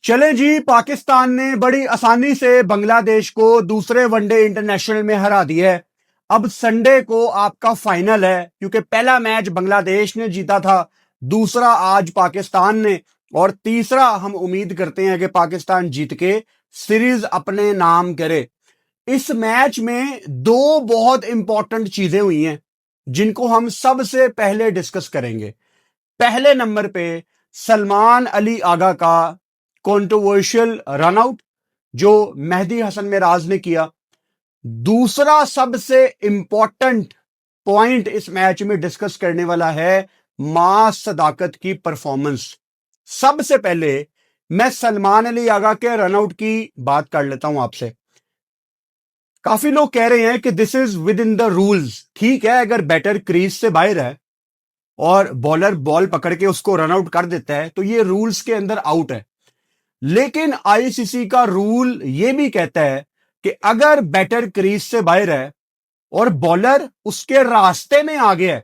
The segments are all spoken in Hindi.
चले जी, पाकिस्तान ने बड़ी आसानी से बांग्लादेश को दूसरे वनडे इंटरनेशनल में हरा दिया है। अब संडे को आपका फाइनल है, क्योंकि पहला मैच बांग्लादेश ने जीता था, दूसरा आज पाकिस्तान ने, और तीसरा हम उम्मीद करते हैं कि पाकिस्तान जीत के सीरीज अपने नाम करे। इस मैच में दो बहुत इंपॉर्टेंट चीजें हुई हैं जिनको हम सबसे पहले डिस्कस करेंगे। पहले नंबर पे सलमान अली आगा का कंट्रोवर्शियल रनआउट जो मेहदी हसन मिराज ने किया। दूसरा सबसे इंपॉर्टेंट पॉइंट इस मैच में डिस्कस करने वाला है मास सदाकत की परफॉर्मेंस। सबसे पहले मैं सलमान अली आगा के रनआउट की बात कर लेता हूं आपसे। काफी लोग कह रहे हैं कि this is with in the rules. ठीक है, अगर बैटर क्रीज से बाहर है और बॉलर बॉल पकड़ के उसको रनआउट कर देता है तो ये रूल्स के अंदर आउट है। लेकिन आईसीसी का रूल यह भी कहता है कि अगर बैटर क्रीज से बाहर है और बॉलर उसके रास्ते में आ गया है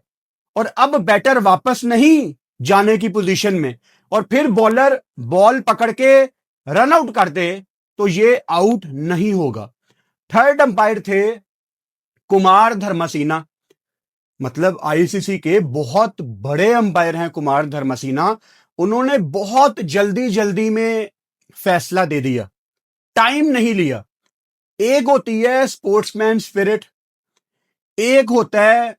और अब बैटर वापस नहीं जाने की पोजीशन में और फिर बॉलर बॉल पकड़ के रन आउट कर दे तो यह आउट नहीं होगा। थर्ड अंपायर थे कुमार धर्मसीना। मतलब आईसीसी के बहुत बड़े अंपायर हैं कुमार धर्मसीना। उन्होंने बहुत जल्दी जल्दी में फैसला दे दिया, टाइम नहीं लिया। एक होती है स्पोर्ट्समैन स्पिरिट, एक होता है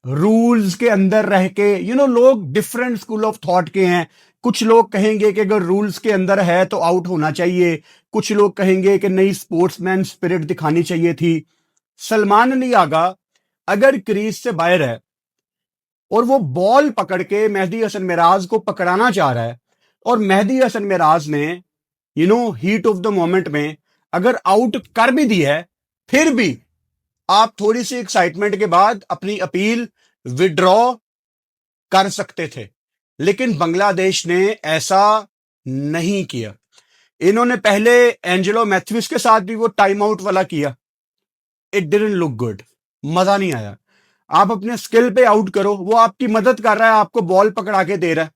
रूल्स के अंदर रह के। लोग डिफरेंट स्कूल ऑफ थॉट के हैं। कुछ लोग कहेंगे कि अगर रूल्स के अंदर है तो आउट होना चाहिए, कुछ लोग कहेंगे कि नहीं, स्पोर्ट्समैन स्पिरिट दिखानी चाहिए थी। सलमान अली आगा अगर क्रीज से बाहर है और वो बॉल पकड़ के मेहदी हसन मिराज को पकड़ाना चाह रहा है और मेहदी हसन मिराज ने हीट ऑफ द मोमेंट में अगर आउट कर भी दी है, फिर भी आप थोड़ी सी एक्साइटमेंट के बाद अपनी अपील विड्रॉ कर सकते थे। लेकिन बांग्लादेश ने ऐसा नहीं किया। इन्होंने पहले एंजेलो मैथ्यूज के साथ भी वो टाइम आउट वाला किया। इट डिडंट लुक गुड, मजा नहीं आया। आप अपने स्किल पे आउट करो, वो आपकी मदद कर रहा है, आपको बॉल पकड़ा के दे रहा है।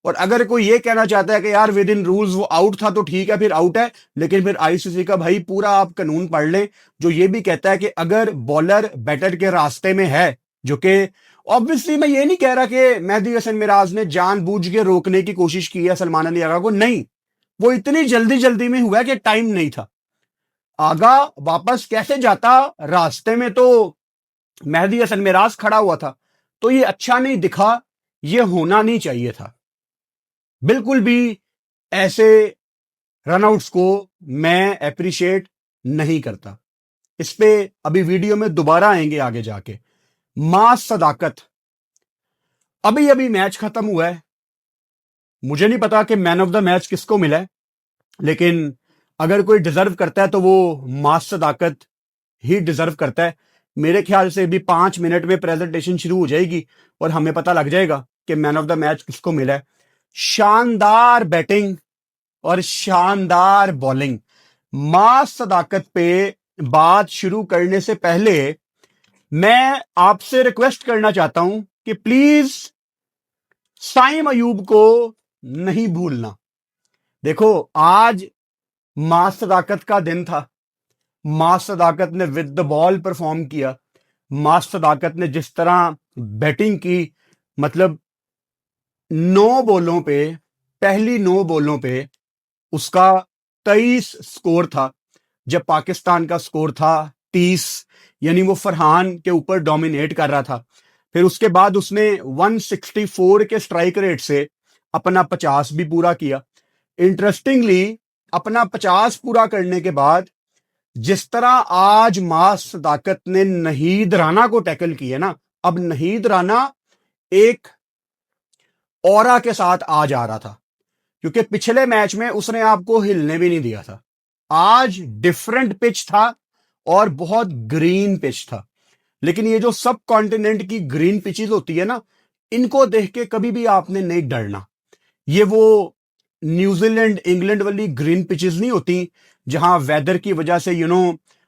और अगर कोई ये कहना चाहता है कि यार विद इन रूल्स वो आउट था तो ठीक है, फिर आउट है। लेकिन फिर आईसीसी का भाई पूरा आप कानून पढ़ लें जो ये भी कहता है कि अगर बॉलर बैटर के रास्ते में है, जो कि ऑब्वियसली मैं ये नहीं कह रहा कि मेहदी हसन मिराज ने जानबूझ के रोकने की कोशिश की है सलमान अली आगा को, नहीं, वो इतनी जल्दी जल्दी में हुआ कि टाइम नहीं था। आगा वापस कैसे जाता, रास्ते में तो मेहदी हसन मिराज खड़ा हुआ था, तो ये अच्छा नहीं दिखा, ये होना नहीं चाहिए था। बिल्कुल भी ऐसे रनआउट्स को मैं एप्रिशिएट नहीं करता। इस पे अभी वीडियो में दोबारा आएंगे आगे जाके। मास सदाकत, अभी अभी मैच खत्म हुआ है। मुझे नहीं पता कि मैन ऑफ द मैच किसको मिला है, लेकिन अगर कोई डिजर्व करता है तो वो मास सदाकत ही डिजर्व करता है। मेरे ख्याल से भी 5 मिनट में प्रेजेंटेशन शुरू हो जाएगी और हमें पता लग जाएगा कि मैन ऑफ द मैच किसको मिला है। शानदार बैटिंग और शानदार बॉलिंग। मास सदाकत पे बात शुरू करने से पहले मैं आपसे रिक्वेस्ट करना चाहता हूं कि प्लीज साइम अयूब को नहीं भूलना। देखो, आज मास सदाकत का दिन था। मास सदाकत ने विद द बॉल परफॉर्म किया। मास सदाकत ने जिस तरह बैटिंग की, मतलब 9 बॉलों पे, पहली 9 बॉलों पे उसका 23 स्कोर था, जब पाकिस्तान का स्कोर था 30। यानी वो फरहान के ऊपर डोमिनेट कर रहा था। फिर उसके बाद उसने 164 के स्ट्राइक रेट से अपना 50 भी पूरा किया। इंटरेस्टिंगली, अपना 50 पूरा करने के बाद जिस तरह आज मास सदाकत ने नहीद राना को टैकल किया ना, अब नहीद राना एक ऑरा के साथ आ जा रहा था, क्योंकि पिछले मैच में उसने आपको हिलने भी नहीं दिया था। आज डिफरेंट पिच था और बहुत ग्रीन पिच था। लेकिन ये जो सब कॉन्टिनेंट की ग्रीन पिचेस होती है ना, इनको देख के कभी भी आपने नहीं डरना। ये वो न्यूजीलैंड इंग्लैंड वाली ग्रीन पिचेस नहीं होती जहां वेदर की वजह से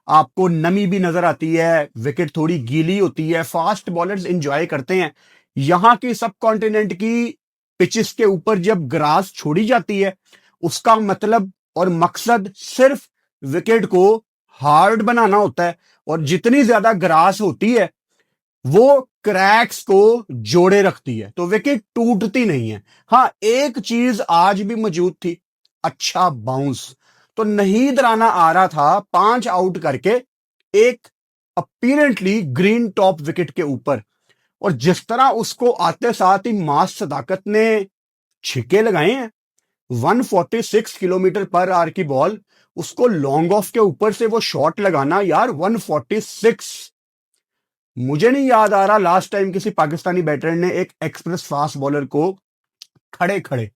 आपको नमी भी नजर आती है, विकेट थोड़ी गीली होती है, फास्ट बॉलर्स एंजॉय करते हैं। यहां की सब कॉन्टिनेंट की पिचेस के ऊपर जब ग्रास छोड़ी जाती है उसका मतलब और मकसद सिर्फ विकेट को हार्ड बनाना होता है, और जितनी ज्यादा ग्रास होती है वो क्रैक्स को जोड़े रखती है, तो विकेट टूटती नहीं है। हां, एक चीज आज भी मौजूद थी, अच्छा बाउंस। तो नहीद राणा आ रहा था 5 आउट करके एक अपीरेंटली ग्रीन टॉप विकेट के ऊपर, और जिस तरह उसको आते साथ ही मास सदाकत ने छिक्के लगाए हैं, 146 किलोमीटर पर आवर की बॉल, उसको लॉन्ग ऑफ के ऊपर से वो शॉट लगाना यार, 146। मुझे नहीं याद आ रहा लास्ट टाइम किसी पाकिस्तानी बैटर ने एक एक्सप्रेस फास्ट बॉलर को खड़े खड़े,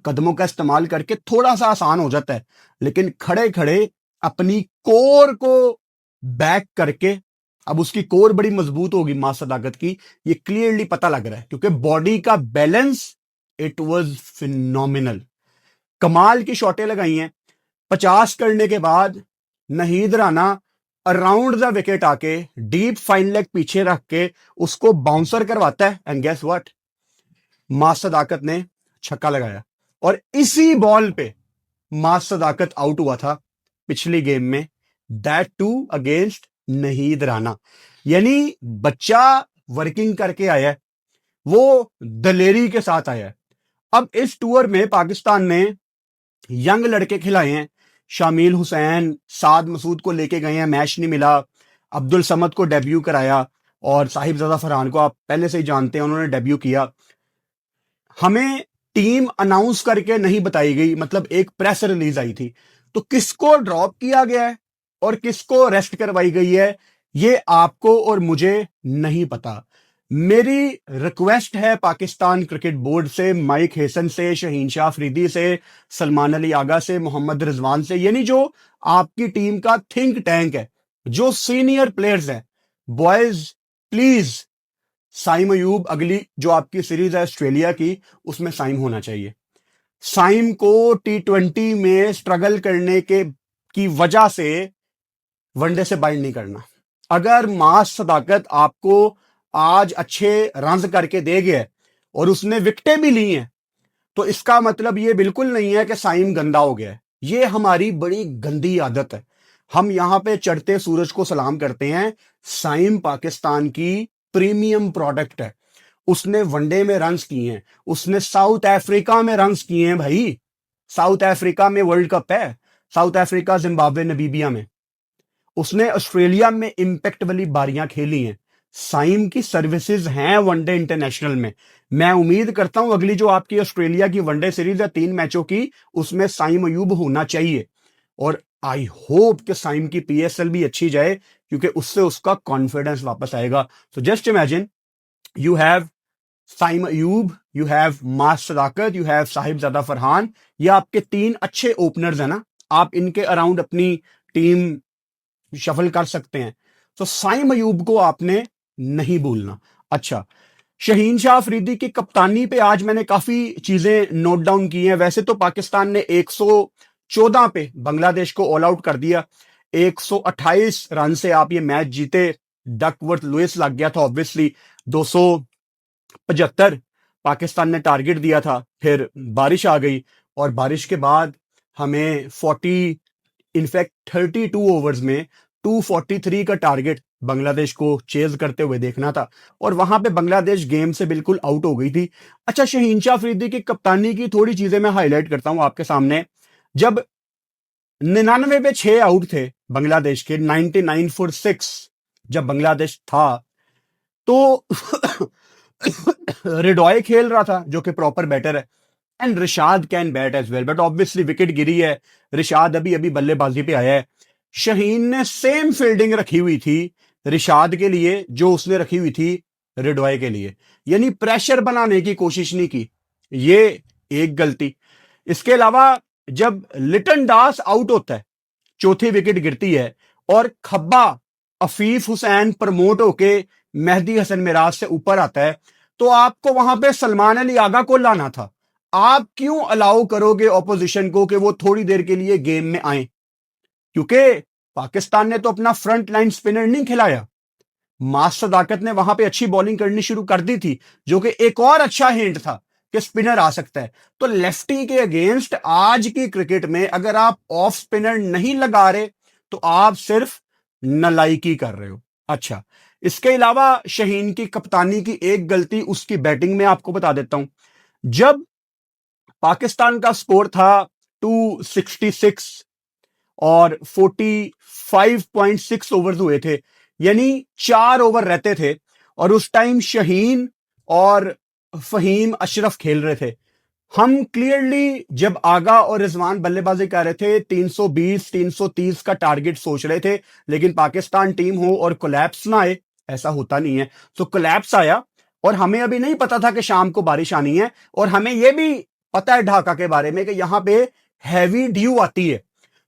कदमों का इस्तेमाल करके थोड़ा सा आसान हो जाता है, लेकिन खड़े खड़े अपनी कोर को बैक करके, अब उसकी कोर बड़ी मजबूत होगी मास सदाकत की, ये क्लियरली पता लग रहा है, क्योंकि बॉडी का बैलेंस, इट वाज फिनोमिनल। कमाल की शॉटें लगाई हैं। 50 करने के बाद नहीद राणा अराउंड द विकेट आके डीप फाइन लेग पीछे रख के उसको बाउंसर करवाता है, एंड गेस व्हाट, मास सदाकत ने छक्का लगाया, और इसी बॉल पे मास सदाकत आउट हुआ था पिछली गेम में, दैट टू अगेंस्ट नहीद राणा। यानी बच्चा वर्किंग करके आया है, वो दलेरी के साथ आया है। अब इस टूर में पाकिस्तान ने यंग लड़के खिलाए हैं, शामिल हुसैन, साद मसूद को लेके गए हैं, मैच नहीं मिला, अब्दुल समद को डेब्यू कराया, और साहिबजादा फरहान को आप पहले से ही जानते हैं, उन्होंने डेब्यू किया। हमें टीम अनाउंस करके नहीं बताई गई, मतलब एक प्रेस रिलीज आई थी, तो किसको ड्रॉप किया गया है और किसको रेस्ट करवाई गई है, ये आपको और मुझे नहीं पता। मेरी रिक्वेस्ट है पाकिस्तान क्रिकेट बोर्ड से, माइक हेसन से, शहीन शाह अफरीदी से, सलमान अली आगा से, मोहम्मद रिजवान से, यानी जो आपकी टीम का थिंक टैंक है, जो सीनियर प्लेयर्स हैं, बॉयज प्लीज, साइम अयूब अगली जो आपकी सीरीज है ऑस्ट्रेलिया की, उसमें साइम होना चाहिए। साइम को T20 में स्ट्रगल करने के की वजह से वनडे से बाइंड नहीं करना। अगर मास सदाकत आपको आज अच्छे रन करके दे गया और उसने विकेटें भी ली हैं, तो इसका मतलब ये बिल्कुल नहीं है कि साइम गंदा हो गया है। ये हमारी बड़ी गंदी आदत है। हम यहां पे चढ़ते सूरज को सलाम करते हैं। साइम पाकिस्तान की प्रीमियम प्रोडक्ट है। उसने वनडे में रन्स किए हैं, उसने साउथ अफ्रीका में रन्स किए हैं भाई। साउथ अफ्रीका में वर्ल्ड कप है, साउथ अफ्रीका, जिम्बाब्वे, नमीबिया में। उसने ऑस्ट्रेलिया में इंपैक्ट वाली बारियां खेली हैं। साइम की सर्विसेज हैं वनडे इंटरनेशनल में। मैं उम्मीद करता हूं अगली जो आपकी ऑस्ट्रेलिया की वनडे सीरीज है 3 मैचों की, उसमें साइम अयूब होना चाहिए, और आई होप कि साइम की PSL भी अच्छी जाए, क्योंकि उससे उसका कॉन्फिडेंस वापस आएगा। तो just imagine, you have Saim Ayub, you have Maaz Sadaqat, you have Sahibzada Farhan, ये आपके 3 अच्छे ओपनर्स हैं ना, आप इनके अराउंड अपनी टीम शफल कर सकते हैं। तो साइम अयूब को आपने नहीं भूलना। अच्छा, शहीन शाह अफरीदी की कप्तानी पे आज मैंने काफी चीजें नोट डाउन की हैं। वैसे तो पाकिस्तान ने 114 पे बांग्लादेश को ऑल आउट कर दिया, 128 रन से आप ये मैच जीते। डकवर्थ लुइस लग गया था ऑब्वियसली, 275 पाकिस्तान ने टारगेट दिया था, फिर बारिश आ गई, और बारिश के बाद हमें 40, इनफैक्ट 32 ओवर्स में 243 का टारगेट बांग्लादेश को चेज करते हुए देखना था, और वहां पे बांग्लादेश गेम से बिल्कुल आउट हो गई थी। अच्छा, शहीन शाह अफरीदी की कप्तानी की थोड़ी चीजें मैं हाईलाइट करता हूं आपके सामने। जब 99 पे 6 आउट थे बांग्लादेश के, 99 फॉर 6 जब बांग्लादेश था, तो रिडॉय खेल रहा था जो कि प्रॉपर बैटर है, and Rishad can bat as well, but obviously wicket गिरी है, रिशाद अभी अभी बल्लेबाजी पे आया है। शहीन ने सेम फील्डिंग रखी हुई थी रिशाद के लिए जो उसने रखी हुई थी रिडॉय के लिए, यानी प्रेशर बनाने की कोशिश नहीं की, ये एक गलती। इसके अलावा जब लिटन दास आउट होता है, चौथी विकेट गिरती है, और खब्बा अफीफ हुसैन प्रमोट होके मेहदी हसन मिराज से ऊपर आता है, तो आपको वहां पे सलमान अली आगा को लाना था। आप क्यों अलाउ करोगे ऑपोजिशन को कि वो थोड़ी देर के लिए गेम में आए? क्योंकि पाकिस्तान ने तो अपना फ्रंट लाइन स्पिनर नहीं खिलाया। मास सदाकत ने वहां पे अच्छी बॉलिंग करनी शुरू कर दी थी, जो कि एक और अच्छा हिंट था कि स्पिनर आ सकता है। तो लेफ्टी के अगेंस्ट आज की क्रिकेट में अगर आप ऑफ स्पिनर नहीं लगा रहे तो आप सिर्फ नलायकी कर रहे हो। अच्छा, इसके अलावा शहीन की कप्तानी की एक गलती उसकी बैटिंग में आपको बता देता हूं। जब पाकिस्तान का स्कोर था 266 और 45.6 ओवर्स हुए थे, यानी 4 ओवर रहते थे, और उस टाइम शहीन और फहीम अशरफ खेल रहे थे। हम क्लियरली जब आगा और रिजवान बल्लेबाजी कर रहे थे 320 330 का टारगेट सोच रहे थे, लेकिन पाकिस्तान टीम हो और कोलैप्स ना आए, ऐसा होता नहीं है। तो कोलैप्स आया और हमें अभी नहीं पता था कि शाम को बारिश आनी है, और हमें यह भी पता है ढाका के बारे में कि यहां पे हैवी ड्यू आती है।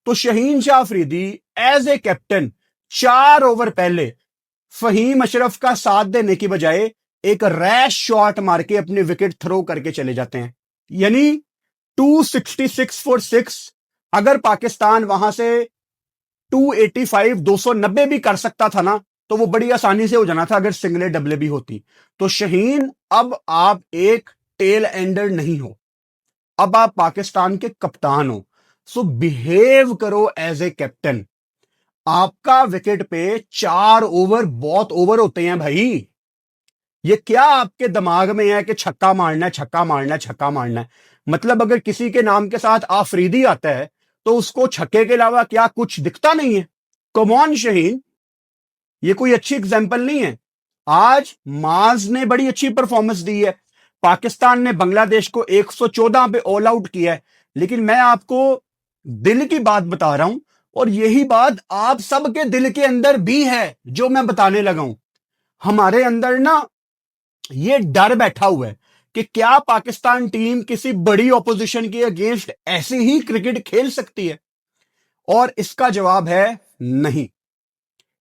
तो Shaheen Shah Afridi as a captain 4 over पहले फहीम अशरफ का साथ देने की बजाय एक रैश शॉट मार के अपने विकेट थ्रो करके चले जाते हैं। यानी 266 फॉर 6, अगर पाकिस्तान वहां से 285 290 भी कर सकता था ना, तो वो बड़ी आसानी से हो जाना था अगर सिंगले डबले भी होती। तो शहीन, अब आप एक टेल एंडर नहीं हो, अब आप पाकिस्तान के कप्तान हो। सो बिहेव करो एज ए कैप्टन। आपका विकेट पे 4 ओवर बहुत ओवर होते हैं भाई। ये क्या आपके दिमाग में है कि छक्का मारना है, छक्का मारना है, छक्का मारना है? मतलब अगर किसी के नाम के साथ आफरीदी आता है तो उसको छक्के के अलावा क्या कुछ दिखता नहीं है? कम ऑन शहीन, ये कोई अच्छी एग्जांपल नहीं है। आज माज ने बड़ी अच्छी परफॉर्मेंस दी है, पाकिस्तान ने बांग्लादेश को 114 पे ऑल आउट किया है, लेकिन मैं आपको दिल की बात बता रहा हूं, और यही बात आप सबके दिल के अंदर भी है जो मैं बताने लगा हूं। हमारे अंदर ना ये डर बैठा हुआ है कि क्या पाकिस्तान टीम किसी बड़ी ऑपोजिशन के अगेंस्ट ऐसे ही क्रिकेट खेल सकती है? और इसका जवाब है नहीं।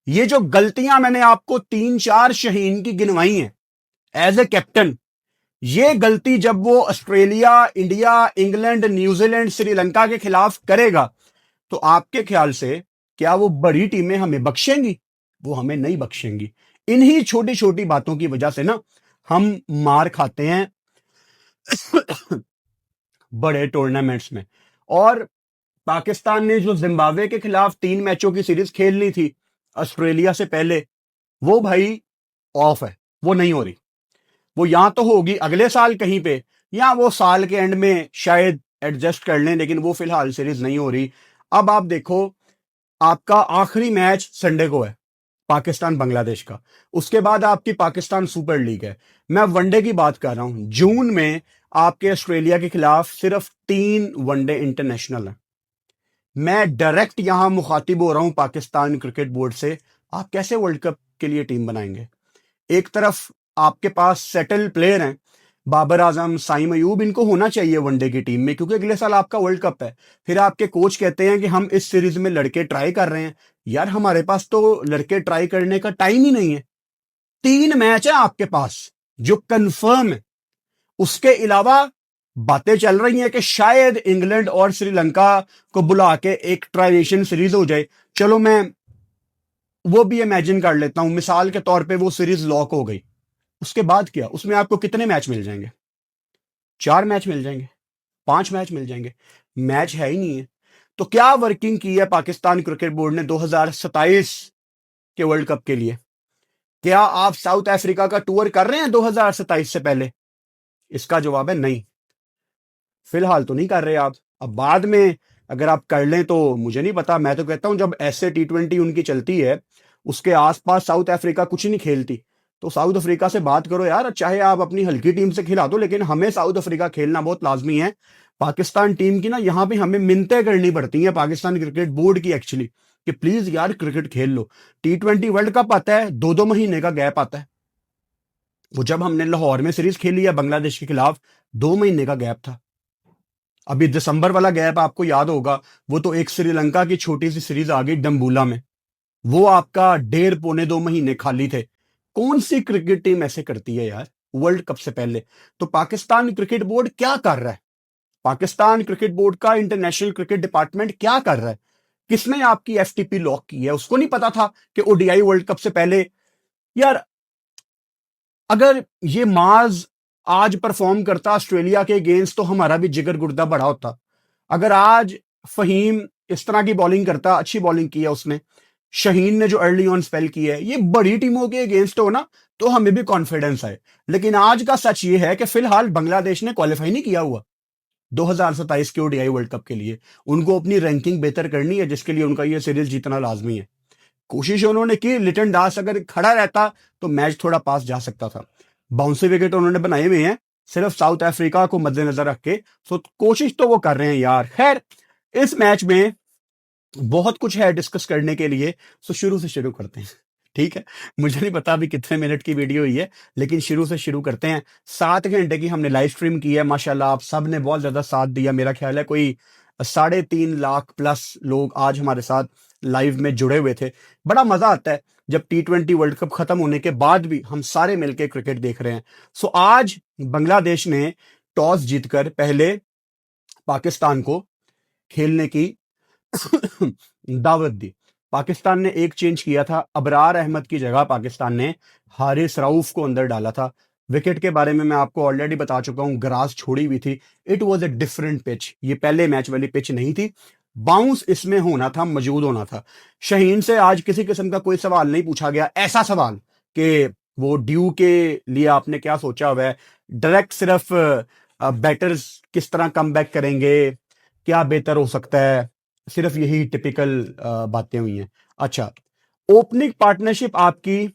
ये जो गलतियां मैंने आपको 3-4 शहीन की गिनवाई हैं एज ए कैप्टन, ये गलती जब वो Australia, India, England, New Zealand, Sri Lanka के खिलाफ करेगा तो आपके ख्याल से क्या वो बड़ी टीमें हमें बख्शेंगी? वो हमें नहीं बख्शेंगी। इन्हीं छोटी छोटी बातों की वजह से ना हम मार खाते हैं बड़े टूर्नामेंट्स में। और पाकिस्तान ने जो जिम्बाब्वे के खिलाफ 3 मैचों की सीरीज खेलनी थी ऑस्ट्रेलिया से पहले, वो भाई ऑफ है, वो नहीं हो रही। वो यहां तो होगी अगले साल कहीं पे, या वो साल के एंड में शायद एडजस्ट कर लें, लेकिन वो फिलहाल सीरीज नहीं हो रही। अब आप देखो, आपका आखिरी मैच संडे को है पाकिस्तान बांग्लादेश का, उसके बाद आपकी पाकिस्तान सुपर लीग है। मैं वनडे की बात कर रहा हूं, जून में आपके ऑस्ट्रेलिया के खिलाफ सिर्फ 3 वनडे इंटरनेशनल है। मैं डायरेक्ट यहां मुखातिब हो रहा हूं पाकिस्तान क्रिकेट बोर्ड से, आप कैसे वर्ल्ड कप के लिए टीम बनाएंगे? एक तरफ आपके पास सेटल प्लेयर हैं, बाबर आजम, साइम अयूब, इनको होना चाहिए वनडे की टीम में क्योंकि अगले साल आपका वर्ल्ड कप है। फिर आपके कोच कहते हैं कि हम इस सीरीज में लड़के ट्राई कर रहे हैं। यार हमारे पास तो लड़के ट्राई करने का टाइम ही नहीं है। 3 मैच है आपके पास जो कंफर्म है, उसके अलावा बातें चल रही हैं कि शायद इंग्लैंड और श्रीलंका को बुला के एक ट्राइनेशन सीरीज हो जाए। चलो मैं वो भी इमेजिन कर लेता हूं, मिसाल के तौर पे वो सीरीज लॉक हो गई, उसके बाद क्या? उसमें आपको कितने मैच मिल जाएंगे? 4 मैच मिल जाएंगे, 5 मैच मिल जाएंगे, मैच है ही नहीं है। तो क्या वर्किंग की है पाकिस्तान क्रिकेट बोर्ड ने 2027 के वर्ल्ड कप के लिए? क्या आप साउथ अफ्रीका का टूर कर रहे हैं 2027 से पहले? इसका जवाब है नहीं, फिलहाल तो नहीं कर रहे आप। अब बाद में अगर आप कर लें तो मुझे नहीं पता। मैं तो कहता हूं जब ऐसे T20 उनकी चलती है, उसके आसपास साउथ अफ्रीका कुछ नहीं खेलती, तो साउथ अफ्रीका से बात करो यार, चाहे आप अपनी हल्की टीम से खिला दो, लेकिन हमें साउथ अफ्रीका खेलना बहुत लाजमी है। पाकिस्तान टीम की ना यहां पे हमें मिन्नतें करनी पड़ती हैं पाकिस्तान क्रिकेट बोर्ड की एक्चुअली, कि प्लीज यार क्रिकेट खेल लो। T20 वर्ल्ड कप आता है, 2-2 महीने का गैप आता है। वो जब हमने लाहौर में सीरीज खेली है बांग्लादेश के खिलाफ, 2 महीने का गैप था। अभी दिसंबर वाला गैप आपको याद होगा, वो तो एक श्रीलंका की छोटी सी सीरीज आ गई डम्बूला में, वो आपका 1.5 पौने 2 महीने खाली थे। कौन सी क्रिकेट टीम ऐसे करती है यार वर्ल्ड कप से पहले? तो पाकिस्तान क्रिकेट बोर्ड क्या कर रहा है? पाकिस्तान क्रिकेट बोर्ड का इंटरनेशनल क्रिकेट डिपार्टमेंट क्या कर रहा है? किसने आपकी FTP लॉक की है? उसको नहीं पता था कि ODI वर्ल्ड कप से पहले? यार अगर ये माज आज परफॉर्म करता ऑस्ट्रेलिया के अगेंस्ट तो हमारा भी जिगर गुर्दा बड़ा होता। अगर आज फहीम इस तरह की बॉलिंग करता, अच्छी बॉलिंग की है उसने, शहीन ने जो अर्ली ऑन स्पेल की है, ये बड़ी टीमों के अगेंस्ट हो ना तो हमें भी कॉन्फिडेंस आए। लेकिन आज का सच ये है कि फिलहाल बांग्लादेश ने क्वालिफाई नहीं किया हुआ 2027 के ओडीआई वर्ल्ड कप के लिए। उनको अपनी रैंकिंग बेहतर करनी है, जिसके लिए उनका ये सीरीज जीतना लाजमी है। कोशिश उन्होंने की, लिटन दास अगर खड़ा रहता तो मैच थोड़ा पास जा सकता था। बाउंसी विकेट उन्होंने बनाए हुए हैं सिर्फ साउथ अफ्रीका को मद्देनजर रख के, सो कोशिश तो वो कर रहे हैं यार। खैर, इस मैच में बहुत कुछ है डिस्कस करने के लिए, सो शुरू से शुरू करते हैं। ठीक है, मुझे नहीं पता अभी कितने मिनट की वीडियो हुई है, लेकिन शुरू से शुरू करते हैं। 7 घंटे की हमने लाइव स्ट्रीम की है, माशाल्लाह आप सब ने बहुत ज्यादा साथ दिया। मेरा ख्याल है कोई 3.5 लाख प्लस लोग आज हमारे साथ लाइव में जुड़े हुए थे। बड़ा मजा आता है जब T20 वर्ल्ड कप खत्म होने के बाद भी हम सारे मिलकर क्रिकेट देख रहे हैं। सो आज बांग्लादेश ने टॉस जीतकर पहले पाकिस्तान को खेलने की दावत दी। पाकिस्तान ने एक चेंज किया था, अबरार अहमद की जगह पाकिस्तान ने हारिस रऊफ को अंदर डाला था। विकेट के बारे में मैं आपको ऑलरेडी बता चुका हूं, ग्रास छोड़ी हुई थी। It was a different pitch, ये पहले मैच वाली पिच नहीं थी। बाउंस इसमें होना था, मौजूद होना था। शहीन से आज किसी किस्म का कोई सवाल नहीं पूछा गया, ऐसा सवाल कि वो ड्यू के लिए आपने क्या सोचा हुआ है। डायरेक्ट सिर्फ बैटर्स किस तरह कम बैक करेंगे, क्या बेहतर हो सकता है, सिर्फ यही टिपिकल बातें हुई हैं। अच्छा, ओपनिंग पार्टनरशिप आपकी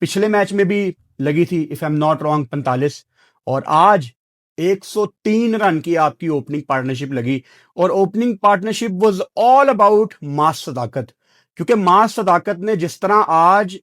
पिछले मैच में भी लगी थी, if I am not wrong 45, और आज 103 रन की आपकी ओपनिंग पार्टनरशिप लगी। और opening partnership was all about Maaz Sadaqat, क्योंकि मास सदाकत ने जिस तरह आज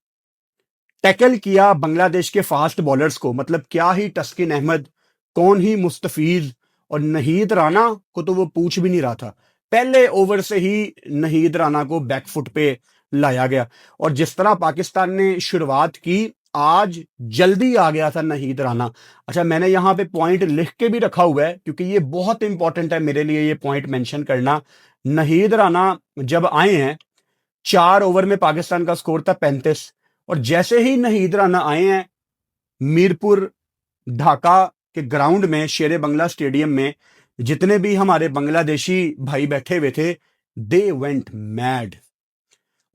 टैकल किया बांग्लादेश के फास्ट बॉलर्स को, मतलब क्या ही तस्किन अहमद, कौन ही मुस्तफीज, और नहीद राना को तो वो पूछ भी नहीं रहा था। पहले ओवर से ही नहीद राना को बैकफुट पे लाया गया। और जिस तरह पाकिस्तान ने शुरुआत की, आज जल्दी आ गया था नहीद राना। अच्छा, मैंने यहां पे पॉइंट लिख के भी रखा हुआ है, क्योंकि ये बहुत इंपॉर्टेंट है मेरे लिए ये पॉइंट मेंशन करना। नहीद राना जब आए हैं, 4 ओवर में पाकिस्तान का स्कोर था 35, और जैसे ही नहीद राना आए हैं, मीरपुर ढाका के ग्राउंड में, शेरे बंगला स्टेडियम में, जितने भी हमारे बांग्लादेशी भाई बैठे हुए थे, दे वेंट मैड।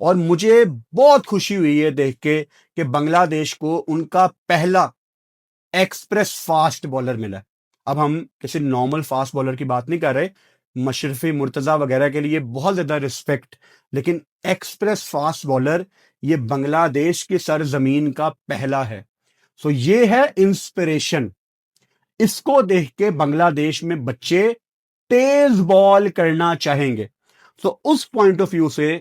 और मुझे बहुत खुशी हुई है देख के कि बांग्लादेश को उनका पहला एक्सप्रेस फास्ट बॉलर मिला। अब हम किसी नॉर्मल फास्ट बॉलर की बात नहीं कर रहे, मशरफी मुर्तजा वगैरह के लिए बहुत ज्यादा रिस्पेक्ट, लेकिन एक्सप्रेस फास्ट बॉलर ये बांग्लादेश की सरजमीन का पहला है। सो ये है इंस्पिरेशन। इसको देख के बांग्लादेश में बच्चे तेज बॉल करना चाहेंगे। सो उस पॉइंट ऑफ व्यू से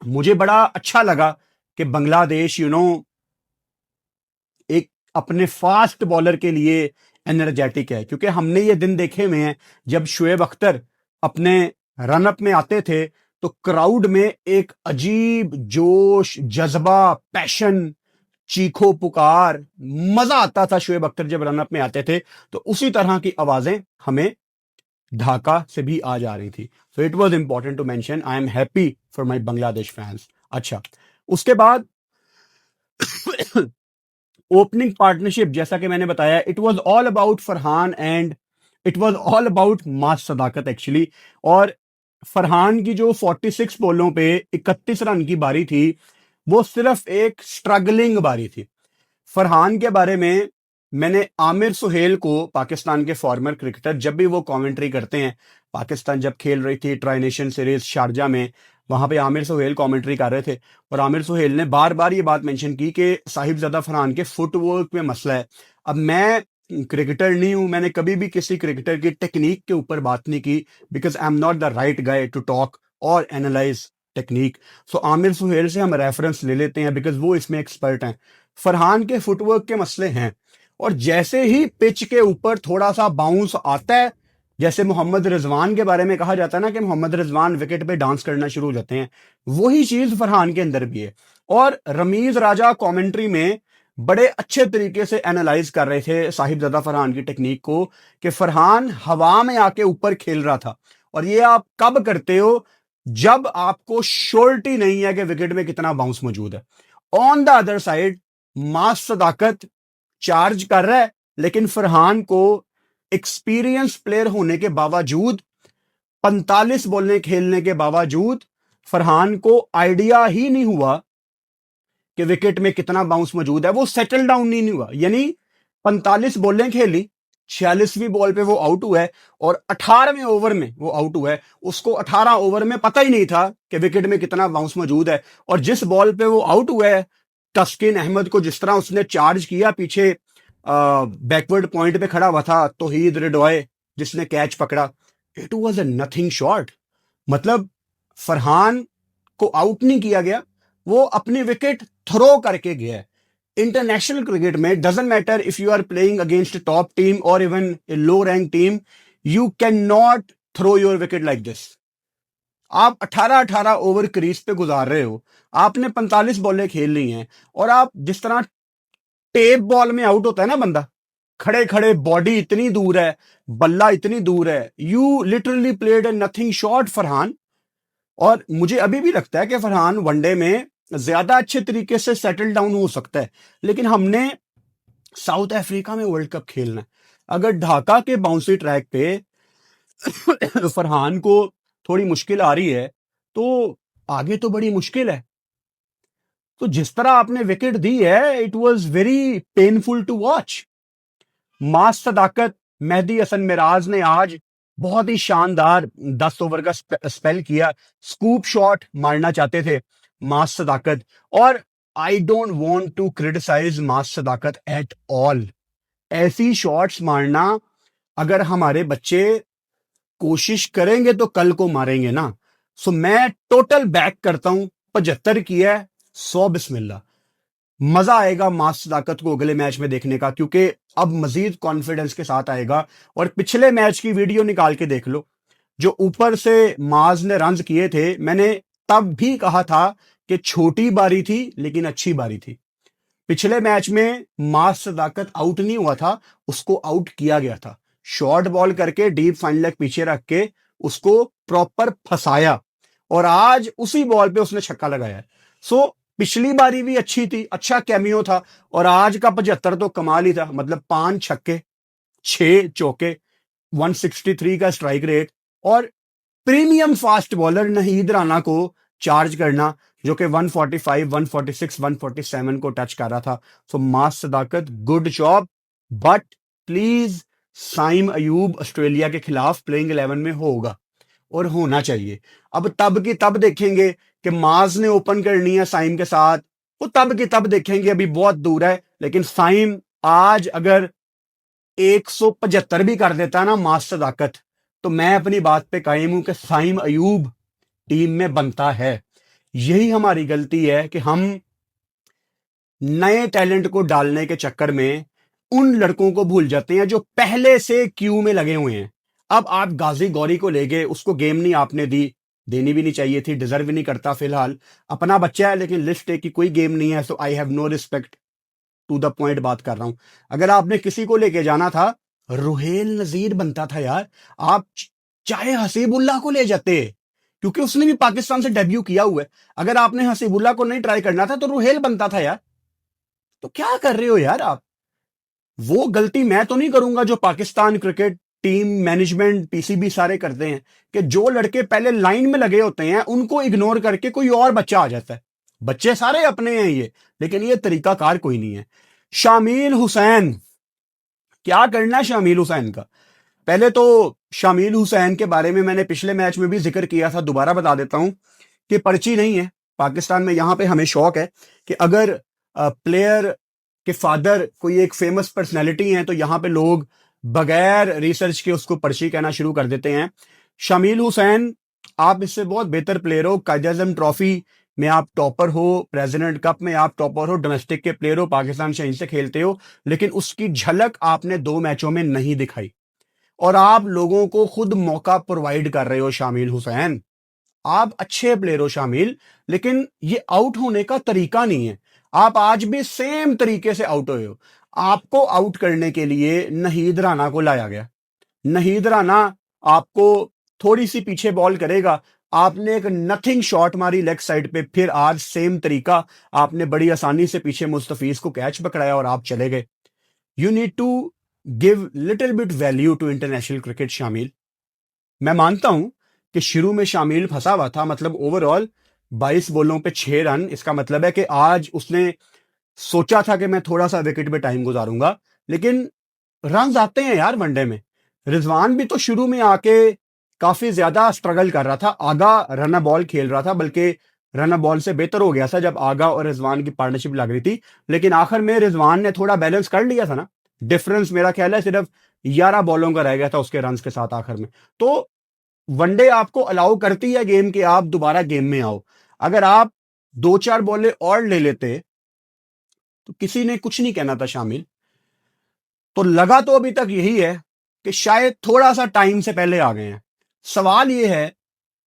मुझे बड़ा अच्छा लगा कि बांग्लादेश एक अपने फास्ट बॉलर के लिए एनर्जेटिक है, क्योंकि हमने ये दिन देखे हुए हैं जब शुएब अख्तर अपने रनअप में आते थे तो क्राउड में एक अजीब जोश, जज्बा, पैशन, चीखो पुकार, मजा आता था। शुएब अख्तर जब रनअप में आते थे तो उसी तरह की आवाजें हमें ढाका से भी आ जा रही थी। So it was important to mention, I am happy for my Bangladesh fans. अच्छा, उसके बाद ओपनिंग पार्टनरशिप, जैसा कि मैंने बताया, it was all about Farhan and it was all about Maaz Sadaqat actually. और फरहान की जो 46 बॉलों पे 31 रन की बारी थी, वो सिर्फ एक स्ट्रगलिंग बारी थी। फरहान के बारे में मैंने आमिर सुहेल को, पाकिस्तान के फॉर्मर क्रिकेटर, जब भी वो कमेंट्री करते हैं, पाकिस्तान जब खेल रही थी ट्राई नेशन सीरीज शारजा में, वहां पे आमिर सुहेल कमेंट्री कर रहे थे, और आमिर सुहेल ने बार बार ये बात मेंशन की कि साहिबजादा फरहान के फुटवर्क में मसला है। अब मैं क्रिकेटर नहीं हूं, मैंने कभी भी किसी क्रिकेटर की टेक्निक के ऊपर बात नहीं की, because I am not the right guy to talk और एनालाइज टेक्निक। सो आमिर सुहेल से हम रेफरेंस ले लेते हैं, बिकॉज वो इसमें एक्सपर्ट हैं। फरहान के फुटवर्क के मसले हैं, और जैसे ही पिच के ऊपर थोड़ा सा बाउंस आता है, जैसे मोहम्मद रिजवान के बारे में कहा जाता है ना कि मोहम्मद रिजवान विकेट पे डांस करना शुरू हो जाते हैं, वही चीज फरहान के अंदर भी है। और रमीज राजा कमेंट्री में बड़े अच्छे तरीके से एनालाइज कर रहे थे साहिबजादा फरहान की टेक्निक को, कि फरहान हवा में आके ऊपर खेल रहा था। और ये आप कब करते हो? जब आपको श्योरिटी नहीं है कि विकेट में कितना बाउंस मौजूद है। On the other side mass Sadaqat charge कर रहा है, लेकिन फरहान को एक्सपीरियंस प्लेयर होने के बावजूद, 45 बॉलें खेलने के बावजूद फरहान को आइडिया ही नहीं हुआ कि विकेट में कितना बाउंस मौजूद है। वो सेटल डाउन नहीं हुआ, यानी 45 बॉलें खेली, 46वीं बॉल पे वो आउट हुआ है और 18वें ओवर में वो आउट हुआ है। उसको 18 ओवर में पता ही नहीं था कि विकेट में कितना बाउंस मौजूद है। और जिस बॉल पे वो आउट हुआ है, तस्किन अहमद को जिस तरह उसने चार्ज किया, पीछे बैकवर्ड पॉइंट पे खड़ा हुआ था तौहीद रिडॉय जिसने कैच पकड़ा, it was a nothing shot. मतलब फरहान को आउट नहीं किया गया, वो अपनी विकेट थ्रो करके गया है। इंटरनेशनल क्रिकेट में doesn't matter if you are playing against top team और even a low rank team, you can not throw your wicket like this. आप 18-18 ओवर क्रीज पे गुजार रहे हो, आपने 45 बॉलें खेल ली हैं और आप जिस तरह टेप बॉल में आउट होता है ना बंदा, खड़े खड़े बॉडी इतनी दूर है, बल्ला इतनी दूर है, you literally played a nothing shot Farhan. और मुझे अभी भी लगता है कि फरहान वनडे में ज्यादा अच्छे तरीके से सेटल डाउन हो सकता है, लेकिन हमने साउथ अफ्रीका में वर्ल्ड कप खेलना है। अगर ढाका के बाउंसी ट्रैक पे फरहान को थोड़ी मुश्किल आ रही है, तो आगे तो बड़ी मुश्किल है। तो जिस तरह आपने विकेट दी है, it was very painful to watch. Maaz Sadaqat, Mehdi Hasan Miraz ने आज बहुत ही शानदार 10 ओवर का स्पेल किया। स्कूप शॉट मारना चाहते थे मास सदाकत, और I don't want to criticise Maaz Sadaqat at all. ऐसी शॉट्स मारना, अगर हमारे बच्चे कोशिश करेंगे तो कल को मारेंगे ना। सो मैं टोटल बैक करता हूं, 75 किया है, 100 बिस्मिल्लाह। मजा आएगा मास सदाकत को अगले मैच में देखने का, क्योंकि अब मजीद कॉन्फिडेंस के साथ आएगा। और पिछले मैच की वीडियो निकाल के देख लो, जो ऊपर से माज ने रन किए थे, मैंने तब भी कहा था कि छोटी बारी थी लेकिन अच्छी बारी थी। पिछले मैच में मास सदाकत आउट नहीं हुआ था, उसको आउट किया गया था। शॉर्ट बॉल करके डीप फाइन लेग पीछे रख के उसको प्रॉपर फंसाया, और आज उसी बॉल पे उसने छक्का लगाया। सो पिछली बारी भी अच्छी थी, अच्छा कैमियो था, और आज का 75 तो कमाल ही था। मतलब 5 छक्के, 6 चौके, 163 का स्ट्राइक रेट, और प्रीमियम फास्ट बॉलर नहीद राणा को चार्ज करना, जो कि 145, 146, 147 को टच कर रहा था। So Maaz Sadaqat, good job, but please Saim Ayub Australia के खिलाफ प्लेइंग 11 में होगा और होना चाहिए। अब तब की तब देखेंगे कि माज ने ओपन करनी है साइम के साथ, वो तब की तब देखेंगे, अभी बहुत दूर है। लेकिन साइम आज अगर 175 भी कर देता ना मास सदाकत, तो मैं अपनी बात पे कायम हूं कि साइम अयूब टीम में बनता है। यही हमारी गलती है कि हम नए टैलेंट को डालने के चक्कर में उन लड़कों को भूल जाते हैं जो पहले से क्यू में लगे हुए हैं। अब आप गाजी गौरी को ले गए, उसको गेम नहीं आपने दी, देनी भी नहीं चाहिए थी, डिजर्व भी नहीं करता। फिलहाल अपना बच्चा है, लेकिन लिस्ट ए की कोई गेम नहीं है, so I have no respect. To the point बात कर रहा हूं। अगर आपने किसी को लेके जाना था, रुहेल नजीर बनता था यार। आप चाहे हसीबुल्लाह को ले जाते, क्योंकि उसने भी पाकिस्तान से डेब्यू किया हुआ है। अगर आपने हसीबुल्लाह को नहीं ट्राई करना था तो रुहेल बनता था यार। तो क्या कर रहे हो यार आप? वो गलती मैं तो नहीं करूंगा जो Pakistan cricket team, management, PCB सारे करते हैं, कि जो लड़के पहले लाइन में लगे होते हैं उनको इग्नोर करके कोई और बच्चा आ जाता है। बच्चे सारे अपने हैं ये, लेकिन ये तरीकाकार कोई नहीं है। शामिल हुसैन, क्या करना है शामिल हुसैन का? पहले तो शामिल हुसैन के बारे में मैंने पिछले मैच में भी जिक्र किया था, दोबारा बता देता हूं कि पर्ची नहीं है पाकिस्तान में। यहां पे हमें शौक है कि अगर प्लेयर के फादर कोई एक फेमस पर्सनैलिटी है, तो यहां पे लोग बगैर रिसर्च के उसको पर्ची कहना शुरू कर देते हैं। शामिल हुसैन, आप इससे बहुत बेहतर प्लेयर हो। कायद-ए-आज़म ट्रॉफी में आप टॉपर हो, प्रेसिडेंट कप में आप टॉपर हो, डोमेस्टिक के प्लेयर हो, पाकिस्तान शहीन से खेलते हो, लेकिन उसकी झलक आपने 2 मैचों में नहीं दिखाई, और आप लोगों को खुद मौका प्रोवाइड कर रहे हो। शामिल हुसैन, आप अच्छे प्लेयर हो शामिल, लेकिन ये आउट होने का तरीका नहीं है। आप आज भी सेम तरीके से आउट हुए हो। आपको आउट करने के लिए नहीद राणा को लाया गया। नहीद राणा आपको थोड़ी सी पीछे बॉल करेगा, आपने एक नथिंग शॉट मारी लेग साइड पे, फिर आज सेम तरीका, आपने बड़ी आसानी से पीछे मुस्तफीज को कैच पकड़ाया और आप चले गए। You need to give little bit value to international cricket शामिल। मैं मानता हूं कि शुरू में शामिल फंसा हुआ था, मतलब ओवरऑल 22 बॉलों पे 6 रन, इसका मतलब है कि आज उसने सोचा था कि मैं थोड़ा सा विकेट पे टाइम गुजारूंगा, लेकिन रन आते हैं यार वनडे में। रिजवान भी तो शुरू में आके काफी ज्यादा स्ट्रगल कर रहा था, आगा रन बॉल खेल रहा था, बल्कि रन बॉल से बेहतर हो गया था जब आगा और रिजवान की पार्टनरशिप लग रही थी। लेकिन आखिर में रिजवान ने थोड़ा बैलेंस कर लिया था ना। डिफरेंस मेरा ख्याल है सिर्फ 11 बॉलों का रह गया था उसके रन के साथ आखिर में। तो वनडे आपको अलाउ करती है गेम कि आप दोबारा गेम में आओ। अगर आप 2-4 बॉलें और ले लेते तो किसी ने कुछ नहीं कहना था शामिल। तो लगा तो अभी तक यही है कि शायद थोड़ा सा टाइम से पहले आ गए हैं। सवाल यह है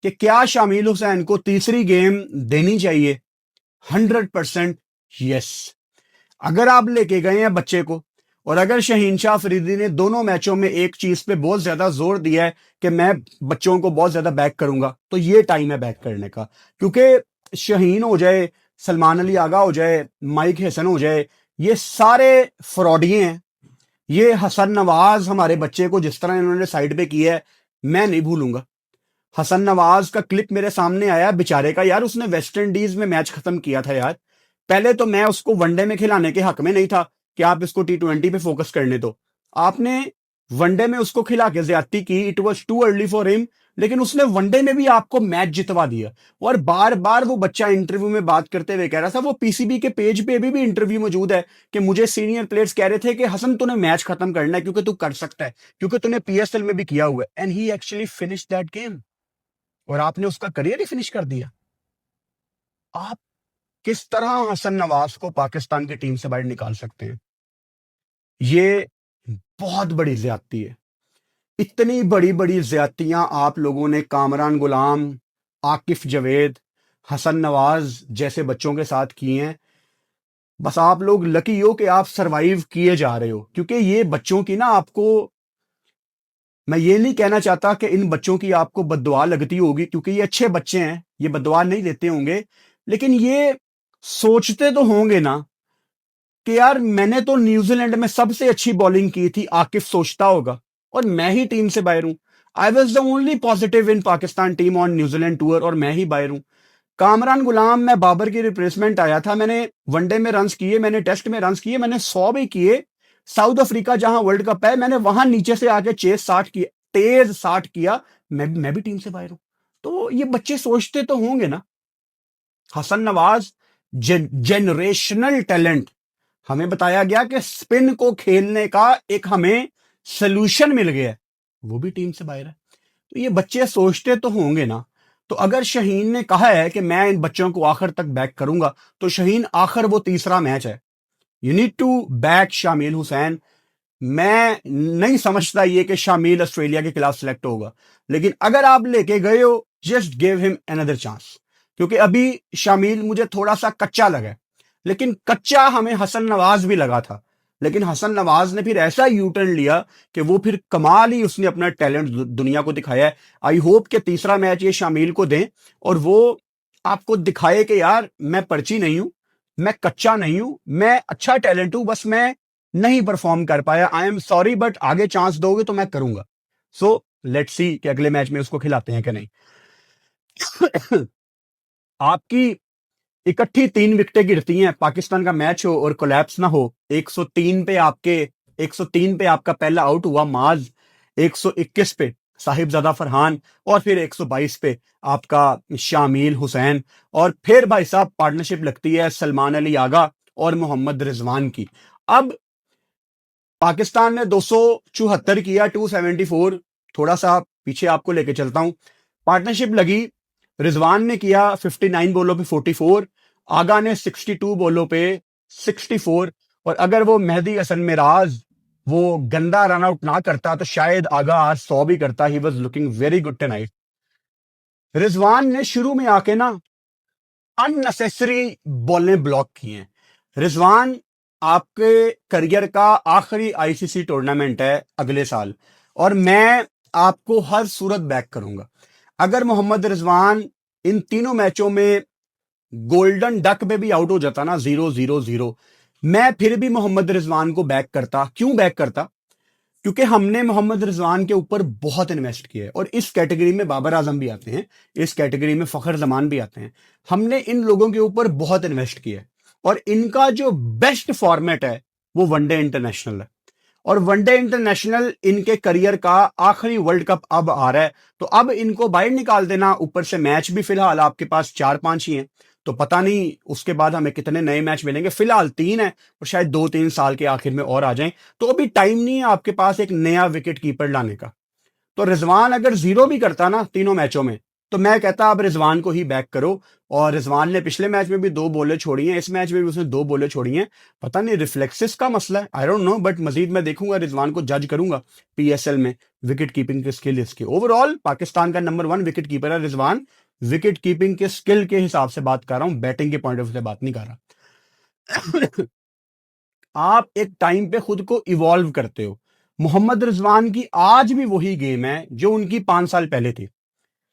कि क्या शामिल हुसैन को तीसरी गेम देनी चाहिए? 100% यस। अगर आप लेके गए हैं बच्चे को, और अगर शहीन शाह अफरीदी ने दोनों मैचों में एक चीज पे बहुत ज्यादा जोर दिया है कि मैं बच्चों को बहुत ज्यादा बैक करूंगा, तो ये टाइम है बैक करने का। क्योंकि शहीन हो जाए, सलमान अली आगा हो जाए, माइक हसन हो जाए, ये सारे फ्रॉडिये हैं। ये हसन नवाज हमारे बच्चे को जिस तरह इन्होंने साइड पे किया है, मैं नहीं भूलूंगा। हसन नवाज का क्लिप मेरे सामने आया बेचारे का, यार उसने वेस्ट इंडीज में मैच खत्म किया था यार। पहले तो मैं उसको वनडे में खिलाने के हक में नहीं था कि आप इसको T20 पे फोकस करने दो। आपने वनडे में उसको खिला के ज्यादती की, it was too early for him. लेकिन उसने वनडे में भी आपको मैच जितवा दिया। और बार बार वो बच्चा इंटरव्यू में बात करते हुए कह रहा था, वो पीसीबी के पेज पे भी इंटरव्यू मौजूद है, कि मुझे सीनियर प्लेयर्स कह रहे थे कि हसन तूने मैच खत्म करना है क्योंकि तू कर सकता है, क्योंकि तूने पीएसएल में भी किया हुआ है। And he actually finish that game, और आपने उसका करियर ही फिनिश कर दिया। आप किस तरह हसन नवाज को पाकिस्तान की टीम से बाहर निकाल सकते हैं? ये बहुत बड़ी ज्यादती है। इतनी बड़ी बड़ी ज्यादतियां आप लोगों ने कामरान गुलाम, आकिफ जवेद, हसन नवाज जैसे बच्चों के साथ की हैं। बस आप लोग लकी हो कि आप सरवाइव किए जा रहे हो, क्योंकि ये बच्चों की ना, आपको मैं ये नहीं कहना चाहता कि इन बच्चों की आपको बद्दुआ लगती होगी, क्योंकि ये अच्छे बच्चे हैं, ये बद्दुआ नहीं देते होंगे। लेकिन ये सोचते तो होंगे ना कि यार मैंने तो न्यूजीलैंड में सबसे अच्छी बॉलिंग की थी। आकिफ सोचता होगा, और मैं ही टीम से बाहर हूं। I was the only positive in Pakistan team on New Zealand tour, और मैं ही बाहर हूं। कामरान गुलाम, मैं बाबर की रिप्लेसमेंट आया था, मैंने वनडे में रन्स किए, मैंने टेस्ट में रन्स किए, मैंने 100 भी किए। साउथ अफ्रीका जहां वर्ल्ड कप है, मैंने वहां नीचे से आके चेस 60 किया, तेज 60 किया। मैं भी टीम से बाहर हूं। तो ये बच्चे सोचते तो होंगे ना। हसन नवाज जेनरेशनल टैलेंट, हमें बताया गया कि स्पिन को खेलने का एक हमें सोल्यूशन मिल गया है, वो भी टीम से बाहर है। तो ये बच्चे सोचते तो होंगे ना। तो अगर शहीन ने कहा है कि मैं इन बच्चों को आखिर तक बैक करूंगा, तो शहीन आखिर वो तीसरा मैच है, यू नीड टू बैक शामिल हुसैन। मैं नहीं समझता ये कि शामिल ऑस्ट्रेलिया के खिलाफ सिलेक्ट होगा, लेकिन अगर आप लेके गए हो, just give him another chance. क्योंकि अभी शामिल मुझे थोड़ा सा कच्चा लगा, लेकिन कच्चा हमें हसन नवाज भी लगा था। लेकिन हसन नवाज ने फिर ऐसा यू टर्न लिया कि वो फिर कमाल ही उसने अपना टैलेंट दुनिया को दिखाया है। आई होप कि तीसरा मैच ये शामिल को दें, और वो आपको दिखाए कि यार मैं पर्ची नहीं हूं, मैं कच्चा नहीं हूं, मैं अच्छा टैलेंट हूं, बस मैं नहीं परफॉर्म कर पाया। आई एम सॉरी, बट आगे चांस दोगे तो मैं करूंगा। सो लेट्स सी कि अगले मैच में उसको खिलाते हैं कि नहीं। आपकी इकट्ठी 3 विकेटें गिरती हैं, पाकिस्तान का मैच हो और कोलैप्स ना हो। 103 पे आपके 103 पे आपका पहला आउट हुआ माज, 121 पे साहिबजादा फरहान, और फिर 122 पे आपका शामिल हुसैन। और फिर भाई साहब पार्टनरशिप लगती है सलमान अली आगा और मोहम्मद रिजवान की। अब पाकिस्तान ने 274 किया, 274। थोड़ा सा पीछे आपको लेके चलता हूं। पार्टनरशिप लगी, रिजवान ने किया 59 बॉलों पे 44, आगा ने 62 बॉलों पे 64। और अगर वो मेहदी हसन मिराज वो गंदा रन आउट ना करता, तो शायद आगा आज 100 भी करता। He was looking very good tonight. Rizwan ने शुरू में आके ना अननेसेसरी बॉलें ब्लॉक की हैं। रिजवान, आपके करियर का आखिरी आईसीसी टूर्नामेंट है अगले साल, और मैं आपको हर सूरत बैक करूंगा। अगर मोहम्मद रिजवान इन तीनों मैचों में गोल्डन डक पे भी आउट हो जाता ना, 0-0-0, मैं फिर भी मोहम्मद रिजवान को बैक करता। क्यों बैक करता? क्योंकि हमने मोहम्मद रिजवान के ऊपर बहुत इन्वेस्ट किया है, और इस कैटेगरी में बाबर आजम भी आते हैं, इस कैटेगरी में फखर जमान भी आते हैं। हमने इन लोगों के ऊपर बहुत इन्वेस्ट किया है, और इनका जो बेस्ट फॉर्मेट है वो वनडे इंटरनेशनल है। और वनडे इंटरनेशनल इनके करियर का आखिरी वर्ल्ड कप अब आ रहा है, तो अब इनको बाहर निकाल देना, ऊपर से मैच भी फिलहाल आपके पास 4-5 ही हैं, तो पता नहीं उसके बाद हमें कितने नए मैच मिलेंगे। फिलहाल 3 है, और शायद 2-3 साल के आखिर में और आ जाएं, तो अभी टाइम नहीं है आपके पास एक नया विकेट कीपर लाने का। तो रिजवान अगर जीरो भी करता ना तीनों मैचों में, तो मैं कहता अब रिजवान को ही बैक करो। और रिजवान ने पिछले मैच में भी 2 बॉलें छोड़ी हैं, इस मैच में भी उसने 2 बॉलें छोड़ी हैं। पता नहीं रिफ्लेक्सेस का मसला है, आई डोंट नो, बट मजीद मैं देखूंगा, रिजवान को जज करूंगा पीएसएल में विकेट कीपिंग के स्किल इसके। ओवरऑल पाकिस्तान का नंबर 1 विकेट कीपर है रिजवान, विकेट कीपिंग के स्किल के हिसाब से बात कर रहा हूं, बैटिंग के पॉइंट ऑफ व्यू से बात नहीं कर रहा। आप एक टाइम पे खुद को इवॉल्व करते हो। मोहम्मद रिजवान की आज भी वही गेम है जो उनकी 5 साल पहले थी।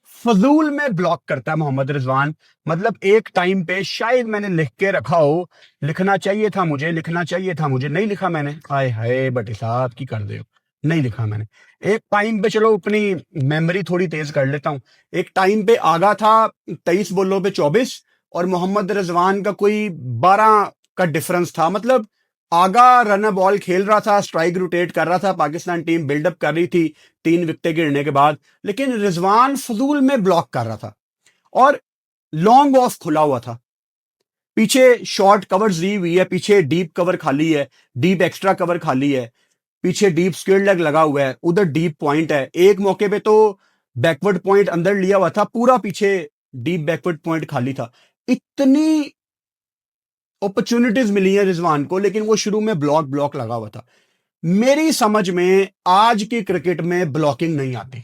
फजूल में ब्लॉक करता है मोहम्मद रिजवान। मतलब एक टाइम पे शायद मैंने लिख के रखा हो, लिखना चाहिए था मुझे, लिखना चाहिए था मुझे, नहीं लिखा मैंने, हाय हाय बटे साहब की कर दे हो, नहीं लिखा मैंने। एक टाइम पे, चलो अपनी मेमोरी थोड़ी तेज कर लेता हूं, एक टाइम पे आगा था 23 बॉलों पे 24, और मोहम्मद रिजवान का कोई 12 का डिफरेंस था। मतलब आगा रन बॉल खेल रहा था, स्ट्राइक रोटेट कर रहा था, पाकिस्तान टीम बिल्डअप कर रही थी 3 विकेटें गिरने के बाद, लेकिन रिजवान फजूल में ब्लॉक कर रहा था, और लॉन्ग ऑफ खुला हुआ था, पीछे शॉर्ट कवर दी हुई है, पीछे डीप कवर खाली है, डीप एक्स्ट्रा कवर खाली है, पीछे डीप स्क्वेयर लेग लगा हुआ है, उधर डीप पॉइंट है, एक मौके पे तो बैकवर्ड पॉइंट अंदर लिया हुआ था, पूरा पीछे डीप बैकवर्ड पॉइंट खाली था। इतनी अपॉर्चुनिटीज मिली है रिजवान को, लेकिन वो शुरू में ब्लॉक लगा हुआ था। मेरी समझ में आज की क्रिकेट में ब्लॉकिंग नहीं आती।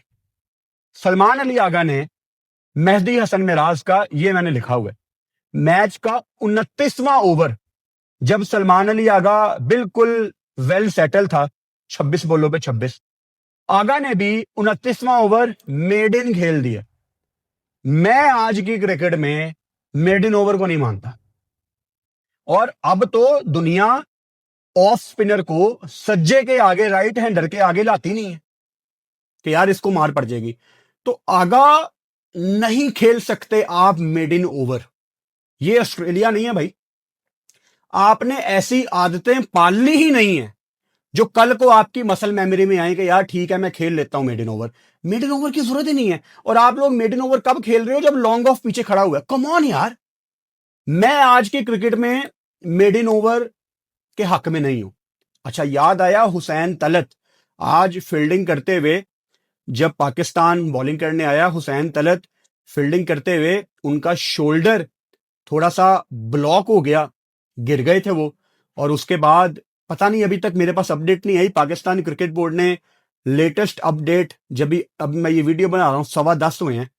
सलमान अली आगा ने मेहदी हसन मिराज का, ये मैंने लिखा हुआ है, मैच का 29वां ओवर, जब सलमान अली आगा बिल्कुल वेल सेटल था, 26 बॉलों पे 26, आगा ने भी 29वां ओवर मेड इन खेल दिया। मैं आज की क्रिकेट में मेड इन ओवर को नहीं मानता, और अब तो दुनिया ऑफ स्पिनर को सज्जे के आगे, राइट हैंडर के आगे लाती नहीं है कि यार इसको मार पड़ जाएगी। तो आगा नहीं खेल सकते आप मेड इन ओवर, ये ऑस्ट्रेलिया नहीं है भाई। आपने ऐसी आदतें पालनी ही नहीं है जो कल को आपकी मसल मेमोरी में आए कि यार ठीक है मैं खेल लेता हूं made in over. Made in over की जरूरत ही नहीं है। और आप लोग मेड इन ओवर कब खेल रहे हो? जब लॉन्ग ऑफ पीछे खड़ा हुआ है। कम ऑन यार, मैं आज की क्रिकेट में मेड इन ओवर के हक में नहीं हूं। अच्छा, याद आया हुसैन तलत आज फील्डिंग करते हुए, जब पाकिस्तान बॉलिंग करने आया, हुसैन तलत फील्डिंग करते हुए उनका शोल्डर थोड़ा सा ब्लॉक हो गया, गिर गए थे वो। और उसके बाद पता नहीं, अभी तक मेरे पास अपडेट नहीं आई। पाकिस्तान क्रिकेट बोर्ड ने लेटेस्ट अपडेट, जब भी अब मैं ये वीडियो बना रहा हूं 10:15 हुए हैं,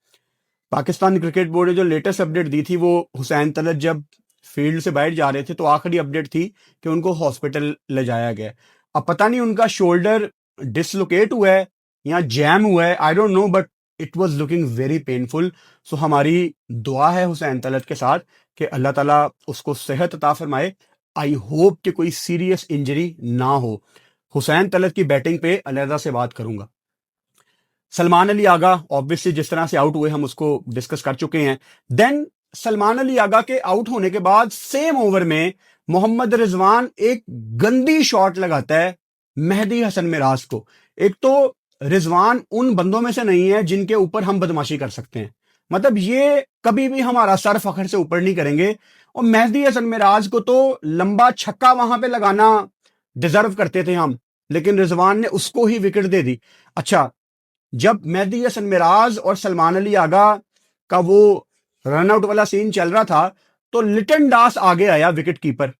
पाकिस्तान क्रिकेट बोर्ड ने जो लेटेस्ट अपडेट दी थी वो हुसैन तलत जब फील्ड से बाहर जा रहे थे, तो आखिरी अपडेट थी कि उनको हॉस्पिटल ले जाया गया। अब पता नहीं उनका शोल्डर डिसलोकेट हुआ है या जैम हुआ है, I don't know, but it was looking very painful. So हमारी दुआ है हुसैन तलत के साथ कि अल्लाह ताला उसको सेहत अता फरमाए। आई होप कि कोई सीरियस इंजरी ना हो। हुसैन तलत की बैटिंग पे अलहदा से बात करूंगा। सलमान अली आगा ऑब्वियसली जिस तरह से आउट हुए हम उसको डिस्कस कर चुके हैं। देन सलमान अली आगा के आउट होने के बाद सेम ओवर में मोहम्मद रिजवान एक गंदी शॉट लगाता है मेहदी हसन मिराज को। एक तो रिजवान उन बंदों में से नहीं है जिनके ऊपर हम बदमाशी कर सकते हैं, मतलब ये कभी भी हमारा सर फखर से ऊपर नहीं करेंगे। और मेहदी हसन मिराज को तो लंबा छक्का वहां पे लगाना डिजर्व करते थे हम, लेकिन रिजवान ने उसको ही विकेट दे दी। अच्छा, जब मेहदी हसन मिराज और सलमान अली आगा का वो रन आउट वाला सीन चल रहा था, तो लिटन दास आगे आया विकेट कीपर,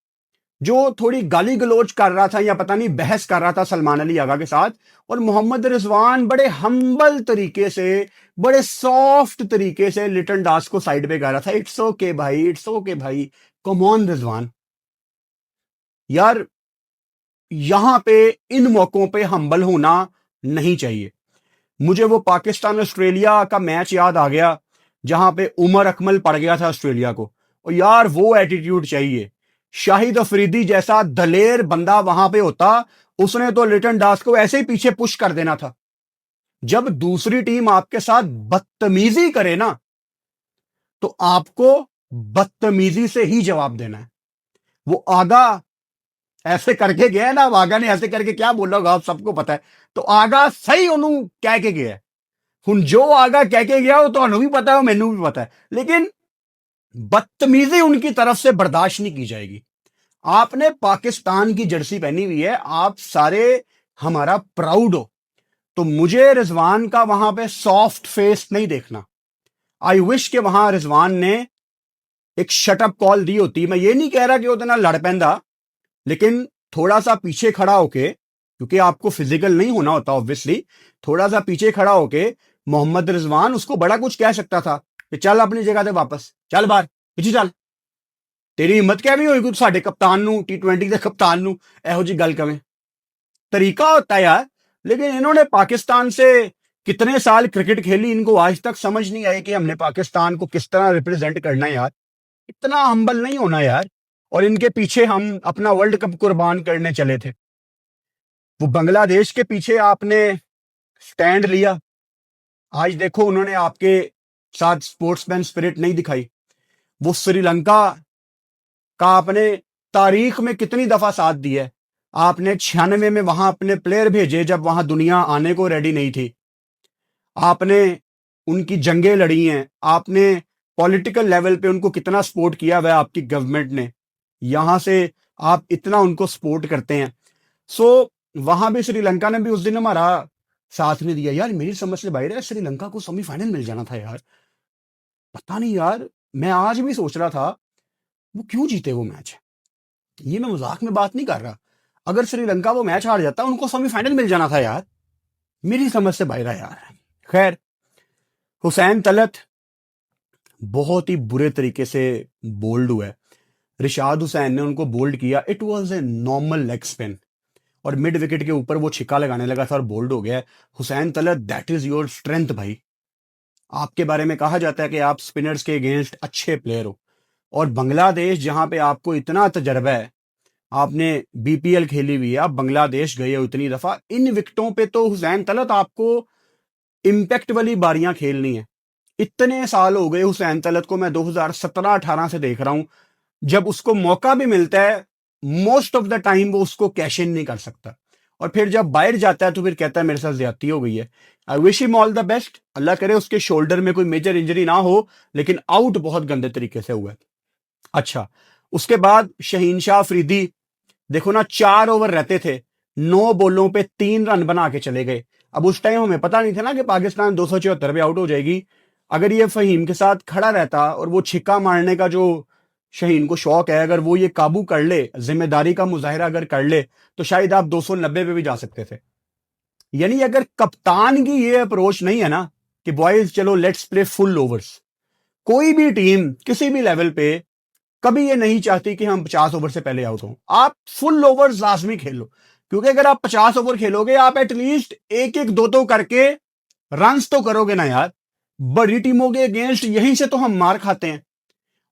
जो थोड़ी गाली गलोच कर रहा था या पता नहीं बहस कर रहा था सलमान अली आगा के साथ। और मोहम्मद रिजवान बड़े हम्बल तरीके से, बड़े सॉफ्ट तरीके से लिटन दास को साइड पे कर रहा था। इट्स ओके भाई, इट्स ओके भाई, कम ऑन रिजवान यार, यहां पे इन मौकों पे हम्बल होना नहीं चाहिए। मुझे वो पाकिस्तान ऑस्ट्रेलिया का मैच याद आ गया जहां पे उमर अकमल पड़ गया था ऑस्ट्रेलिया को, और यार वो एटीट्यूड चाहिए शाहिद अफरीदी जैसा दलेर बंदा वहां पे होता, उसने तो लिटन दास को ऐसे ही पीछे पुश कर देना था। जब दूसरी टीम आपके साथ बदतमीजी करे ना, तो आपको बदतमीजी से ही जवाब देना है। वो आगा ऐसे करके गया ना, आगा ने ऐसे करके क्या बोला होगा आप सबको पता है। तो आगा सही उन्होंने कह के गया, हुन जो आगा कह के गया वो तो भी पता है, मैनू भी पता है, लेकिन बदतमीजी उनकी तरफ से बर्दाश्त नहीं की जाएगी। आपने पाकिस्तान की जर्सी पहनी हुई है, आप सारे हमारा प्राउड हो, तो मुझे रिजवान का वहां पे सॉफ्ट फेस नहीं देखना। आई विश के वहां रिजवान ने एक शटअप कॉल दी होती। मैं ये नहीं कह रहा कि वो इतना लड़ पैंदा, लेकिन थोड़ा सा पीछे खड़ा होके, क्योंकि आपको फिजिकल नहीं होना होता ऑब्वियसली, थोड़ा सा पीछे खड़ा होके मोहम्मद रिजवान उसको बड़ा कुछ कह सकता था कि चल अपनी जगह से वापस चल, बाहर पीछे चल, तेरी हिम्मत क्या भी होगी कुछ साडे कप्तान नू, T20 के कप्तान नू एहो जी गल कवें। तरीका होता है यार। लेकिन इन्होंने पाकिस्तान से कितने साल क्रिकेट खेली, इनको आज तक समझ नहीं आई कि हमने पाकिस्तान को किस तरह रिप्रेजेंट करना है यार। इतना हम्बल नहीं होना यार। और इनके पीछे हम अपना वर्ल्ड कप कुर्बान करने चले थे। वो बांग्लादेश के पीछे आपने स्टैंड लिया, आज देखो उन्होंने आपके साथ स्पोर्ट्समैन स्पिरिट नहीं दिखाई। वो श्रीलंका का आपने तारीख में कितनी दफा साथ दिया है। आपने 96 में वहां अपने प्लेयर भेजे जब वहां दुनिया आने को रेडी नहीं थी। आपने उनकी जंगें लड़ी हैं, आपने पॉलिटिकल लेवल पे उनको कितना सपोर्ट किया हुआ है आपकी गवर्नमेंट ने, यहां से आप इतना उनको सपोर्ट करते हैं। सो वहां भी श्रीलंका ने भी उस दिन हमारा साथ नहीं दिया यार। मेरी समझ से बाहर है, श्रीलंका को सेमीफाइनल मिल जाना था यार। पता नहीं यार, मैं आज भी सोच रहा था वो क्यों जीते वो मैच। ये मैं मजाक में बात नहीं कर रहा। अगर श्रीलंका वो मैच हार जाता, उनको सेमीफाइनल मिल जाना था यार। मेरी समझ से बाहर है यार। खैर, हुसैन तलत बहुत ही बुरे तरीके से बोल्ड हुआ है। रिशाद हुसैन ने उनको बोल्ड किया, it was a normal leg spin, और मिड विकेट के ऊपर वो छिक्का लगाने लगा था और बोल्ड हो गया। Hussain Talat, that is your strength भाई। आपके बारे में कहा जाता है कि आप स्पिनर्स के अगेंस्ट अच्छे प्लेयर हो, और बांग्लादेश जहां पे आपको इतना तजर्बा है, आपने बीपीएल खेली हुई है, आप बांग्लादेश गए हो इतनी दफा, इन विकेटों पे तो हुसैन तलत आपको इंपैक्ट वाली बारियां खेलनी है। इतने साल हो गए हुसैन तलत को, मैं 2017-18 से देख रहा हूं। जब उसको मौका भी मिलता है, मोस्ट ऑफ द टाइम वो उसको कैश इन नहीं कर सकता, और फिर जब बाहर जाता है तो फिर कहता है मेरे साथ ज्यादती हो गई है। I wish him all the best. Allah करे उसके शोल्डर में कोई मेजर इंजरी ना हो, लेकिन आउट बहुत गंदे तरीके से हुआ है। अच्छा, उसके बाद शहीन शाह अफरीदी, देखो ना, 4 ओवर रहते थे, 9 बॉलों पे 3 रन बना के चले गए। अब उस टाइम हमें पता नहीं था ना कि पाकिस्तान 274 पे आउट हो जाएगी। अगर ये फहीम के साथ खड़ा रहता और वो छिक्का मारने का जो शहीन को शौक है, अगर वो ये काबू कर ले, जिम्मेदारी का मुजाहिरा अगर कर ले, तो शायद आप 290 पे भी जा सकते थे। यानी अगर कप्तान की ये अप्रोच नहीं है ना कि बॉयज चलो लेट्स प्ले फुल ओवर्स, कोई भी टीम किसी भी लेवल पे कभी ये नहीं चाहती कि हम 50 ओवर से पहले आउट हों। आप फुल ओवर्स लाजमी खेलो, क्योंकि अगर आप 50 ओवर खेलोगे, आप एटलीस्ट एक एक दो दो करके रन्स तो करोगे ना यार। बड़ी टीमों के अगेंस्ट यहीं से तो हम मार खाते हैं।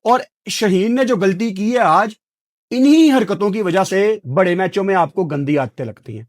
और शहीन ने जो गलती की है आज, इन्हीं हरकतों की वजह से बड़े मैचों में आपको गंदी आदतें लगती हैं।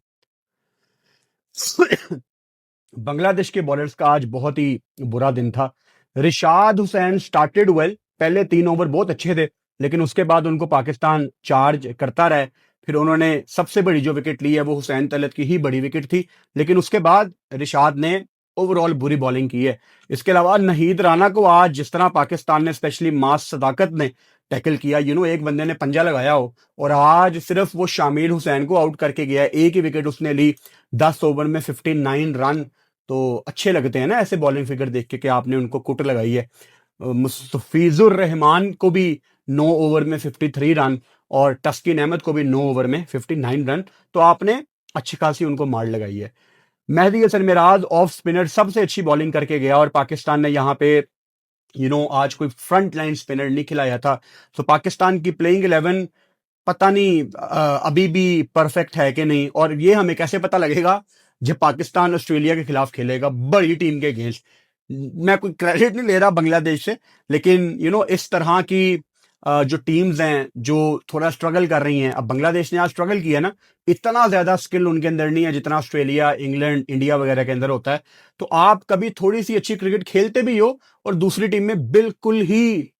बांग्लादेश के बॉलर्स का आज बहुत ही बुरा दिन था। रिशाद हुसैन स्टार्टेड वेल, पहले 3 ओवर बहुत अच्छे थे, लेकिन उसके बाद उनको पाकिस्तान चार्ज करता रहा। फिर उन्होंने सबसे बड़ी जो विकेट ली है वो हुसैन तलत की ही बड़ी विकेट थी, लेकिन उसके बाद रिशाद ने ओवरऑल बुरी बॉलिंग की है। इसके अलावा नहीद राना को आज जिस तरह पाकिस्तान ने, स्पेशली मास सदाकत ने टैकल किया, एक बंदे ने पंजा लगाया हो, और आज सिर्फ वो शामिल हुसैन को आउट करके गया है। एक ही विकेट उसने ली, 10 ओवर में 59 रन। तो अच्छे लगते हैं ना ऐसे बॉलिंग फिगर देख के कि आपने उनको कुट लगाई है। मुस्तफिजुर रहमान को भी 9 ओवर में 53 रन, और तस्किन अहमद को भी 9 ओवर में 59 रन। तो आपने अच्छी खासी उनको मार लगाई है। मेहदी हसन मिराज ऑफ स्पिनर सबसे अच्छी बॉलिंग करके गया, और पाकिस्तान ने यहाँ पे आज कोई फ्रंट लाइन स्पिनर नहीं खिलाया था। तो पाकिस्तान की प्लेइंग 11 पता नहीं अभी भी परफेक्ट है कि नहीं, और ये हमें कैसे पता लगेगा जब पाकिस्तान ऑस्ट्रेलिया के खिलाफ खेलेगा, बड़ी टीम के अगेंस्ट। मैं कोई क्रेडिट नहीं ले रहा बांग्लादेश से, लेकिन इस तरह की जो टीम्स हैं जो थोड़ा स्ट्रगल कर रही हैं, अब बांग्लादेश ने आज स्ट्रगल किया ना, इतना ज्यादा स्किल उनके अंदर नहीं है जितना ऑस्ट्रेलिया, इंग्लैंड, इंडिया वगैरह के अंदर होता है। तो आप कभी थोड़ी सी अच्छी क्रिकेट खेलते भी हो और दूसरी टीम में बिल्कुल ही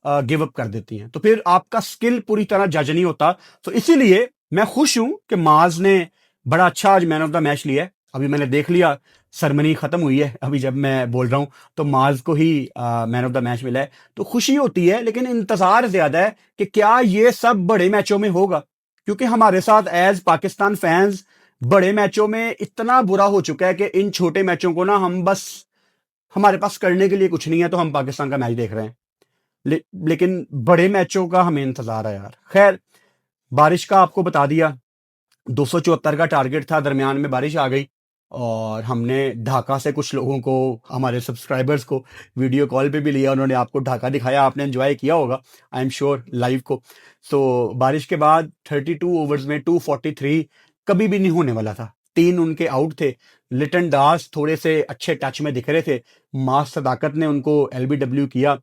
गिव अप कर देती हैं, तो फिर आपका स्किल पूरी तरह जज नहीं होता। तो इसीलिए मैं खुश हूं कि माज ने बड़ा अच्छा आज मैन ऑफ द मैच लिया है। अभी मैंने देख लिया, सरमनी खत्म हुई है, अभी जब मैं बोल रहा हूं तो माज को ही मैन ऑफ द मैच मिला है। तो खुशी होती है, लेकिन इंतजार ज्यादा है कि क्या ये सब बड़े मैचों में होगा, क्योंकि हमारे साथ एज पाकिस्तान फैंस बड़े मैचों में इतना बुरा हो चुका है कि इन छोटे मैचों को ना हम बस, हमारे पास करने के लिए कुछ नहीं है तो हम पाकिस्तान का मैच देख रहे हैं। लेकिन बड़े मैचों का हमें इंतजार है यार। खैर, बारिश का आपको बता दिया, 274 का टारगेट था, दरमियान में बारिश आ गई और हमने ढाका से कुछ लोगों को, हमारे सब्सक्राइबर्स को वीडियो कॉल पे भी लिया, उन्होंने आपको ढाका दिखाया, आपने एंजॉय किया होगा आई एम श्योर लाइव को। तो बारिश के बाद 32 ओवर्स में 243 कभी भी नहीं होने वाला था। 3 उनके आउट थे। लिटन दास थोड़े से अच्छे टच में दिख रहे थे, मास सदाकत ने उनको एलबीडब्ल्यू किया,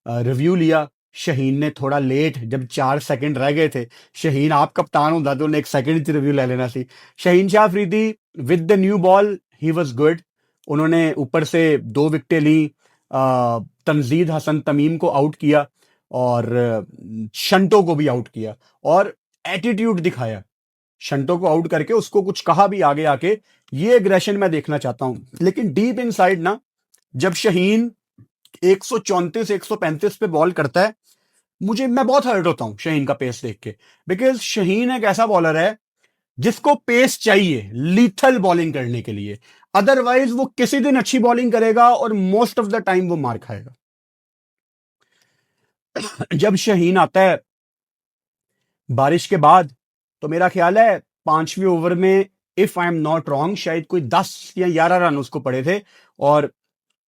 रिव्यू लिया। शहीन ने थोड़ा लेट, जब 4 सेकंड रह गए थे, शहीन आप कप्तान होता तो उन्हें 1 सेकंड रिव्यू ले लेना सी। Shaheen Shah Afridi with the new ball ही वाज गुड। उन्होंने ऊपर से 2 विकेटें ली, तनजीद हसन तमीम को आउट किया और शंटो को भी आउट किया और एटीट्यूड दिखाया। शंटो को आउट करके उसको कुछ कहा भी आगे आके, ये एग्रेशन मैं देखना चाहता हूं। लेकिन डीप इनसाइड ना, जब शहीन 134 135 पे बॉल करता है, मैं बहुत हर्ट होता हूं शहीन का पेस देख के, बिकॉज शहीन एक ऐसा बॉलर है जिसको पेस चाहिए लीथल बॉलिंग करने के लिए। अदरवाइज वो किसी दिन अच्छी बॉलिंग करेगा और मोस्ट ऑफ द टाइम वो मार खाएगा। जब शहीन आता है बारिश के बाद, तो मेरा ख्याल है 5वें ओवर में, if I am not wrong, शायद कोई 10 या 11 रन उसको पड़े थे। और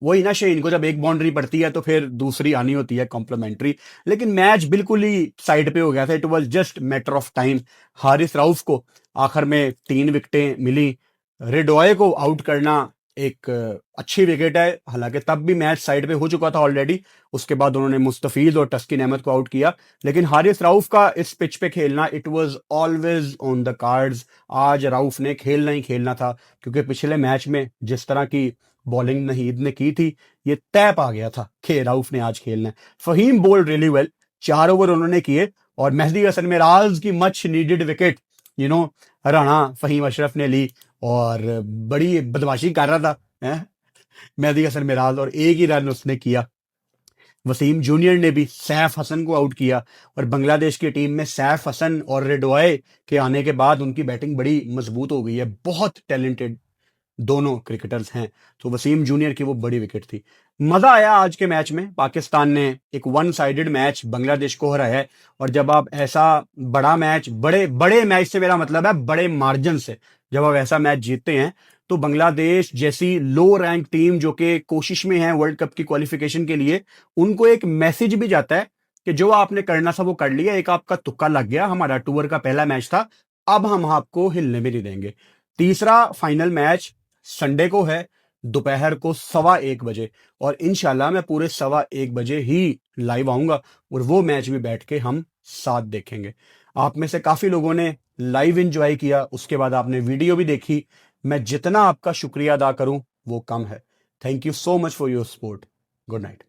वही ना, शहीन को जब एक बाउंड्री पड़ती है तो फिर दूसरी आनी होती है कॉम्प्लीमेंट्री। लेकिन मैच बिल्कुल ही साइड पे हो गया था, it was just matter of time. Haris Rauf को आखिर में 3 विकेटें मिली। रेडॉय को आउट करना एक अच्छी विकेट है, हालांकि तब भी मैच साइड पे हो चुका था ऑलरेडी। उसके बाद उन्होंने मुस्तफीज और तस्किन अहमद को आउट किया। लेकिन हारिस राउफ का इस पिच पे खेलना, it was always on the cards. आज राउफ ने खेलना ही खेलना था, क्योंकि पिछले मैच में जिस तरह की बॉलिंग नहीद ने की थी, ये तय पा गया था कि राउफ ने आज खेलना है। Faheem bowled really well, 4 over उन्होंने किए और मेहदी हसन मिराज की much needed wicket Rana Faheem Ashraf ने ली और बड़ी बदमाशी कर रहा था मेहदी हसन मिराज, और एक ही रन उसने किया। वसीम जूनियर ने भी सैफ हसन को आउट किया और बांग्लादेश की टीम में सैफ हसन और रेडॉय के आने के बाद उनकी बैटिंग बड़ी मजबूत हो गई है। बहुत टैलेंटेड दोनों क्रिकेटर्स हैं। तो वसीम जूनियर की वो बड़ी विकेट थी। मजा आया आज के मैच में। पाकिस्तान ने एक 1 साइडेड मैच बांग्लादेश को हराया है। और जब आप ऐसा बड़ा मैच, बड़े बड़े मैच से मेरा मतलब है बड़े मार्जिन से, जब आप ऐसा मैच जीतते हैं, तो बांग्लादेश जैसी लो रैंक टीम जो कि कोशिश में है वर्ल्ड कप की क्वालिफिकेशन के लिए, उनको एक मैसेज भी जाता है कि जो आपने करना था वो कर लिया, एक आपका तुक्का लग गया, हमारा टूर का पहला मैच था, अब हम आपको हिलने भी नहीं देंगे। तीसरा फाइनल मैच संडे को है, दोपहर को 1:15 बजे, और इंशाल्लाह मैं पूरे 1:15 बजे ही लाइव आऊंगा और वो मैच भी बैठ के हम साथ देखेंगे। आप में से काफी लोगों ने लाइव एंजॉय किया, उसके बाद आपने वीडियो भी देखी। मैं जितना आपका शुक्रिया अदा करूं वो कम है। Thank you so much for your support. Good night.